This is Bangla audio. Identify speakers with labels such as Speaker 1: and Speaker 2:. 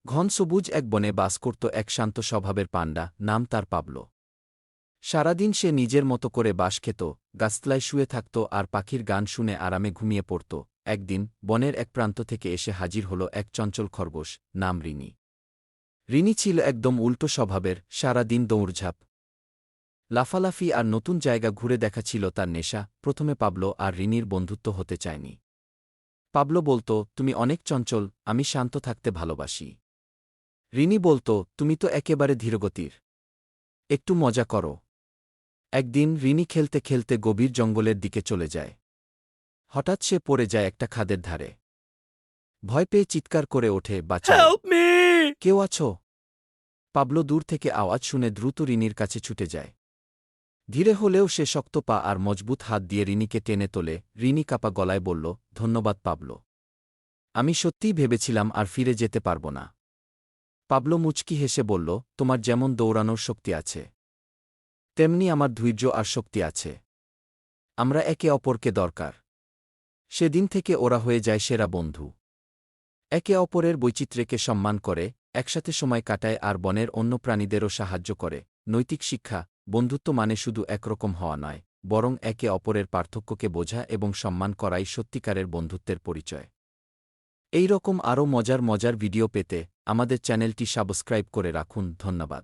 Speaker 1: ঘন সবুজ এক বনে বাস করত এক শান্ত স্বভাবের পান্ডা, নাম তার পাবলো। সারাদিন সে নিজের মতো করে বাঁশ খেত, গাছতলায় শুয়ে থাকত আর পাখির গান শুনে আরামে ঘুমিয়ে পড়ত। একদিন বনের এক প্রান্ত থেকে এসে হাজির হল এক চঞ্চল খরগোশ, নাম রিনি। রিনি ছিল একদম উল্টো স্বভাবের, সারা দিন দৌড়ঝাঁপ, লাফালাফি আর নতুন জায়গা ঘুরে দেখা ছিল তার নেশা। প্রথমে পাবলো আর রিনির বন্ধুত্ব হতে চায়নি। পাবলো বলত, তুমি অনেক চঞ্চল, আমি শান্ত থাকতে ভালোবাসি। রিনি বলত, তুমি তো একেবারে ধীরগতির, একটু মজা করো। একদিন রিনি খেলতে খেলতে গভীর জঙ্গলের দিকে চলে যায়। হঠাৎ সে পড়ে যায় একটা খাদের ধারে। ভয় পেয়ে চিৎকার করে ওঠে, বাঁচাও,
Speaker 2: Help me!
Speaker 1: কেউ আছো? পাবলো দূর থেকে আওয়াজ শুনে দ্রুত রিনির কাছে ছুটে যায়। ধীরে হলেও সে শক্ত পা আর মজবুত হাত দিয়ে রিনিকে টেনে তোলে। রিনি কাপা গলায় বলল, ধন্যবাদ পাবলো, আমি সত্যিই ভেবেছিলাম আর ফিরে যেতে পারব না। পাবলো মুচকি হেসে বলল, তোমার যেমন দৌড়ানোর শক্তি আছে, তেমনি আমার ধৈর্য আর শক্তি আছে। আমরা একে অপরকে দরকার। সেদিন থেকে ওরা হয়ে যায় সেরা বন্ধু। একে অপরের বৈচিত্র্যকে সম্মান করে, একসাথে সময় কাটায় আর বনের অন্য প্রাণীদেরও সাহায্য করে। নৈতিক শিক্ষা: বন্ধুত্ব মানে শুধু একরকম হওয়া নয়, বরং একে অপরের পার্থক্যকে বোঝা এবং সম্মান করাই সত্যিকারের বন্ধুত্বের পরিচয়। এই রকম আরও মজার মজার ভিডিও পেতে আমাদের চ্যানেলটি সাবস্ক্রাইব করে রাখুন। ধন্যবাদ।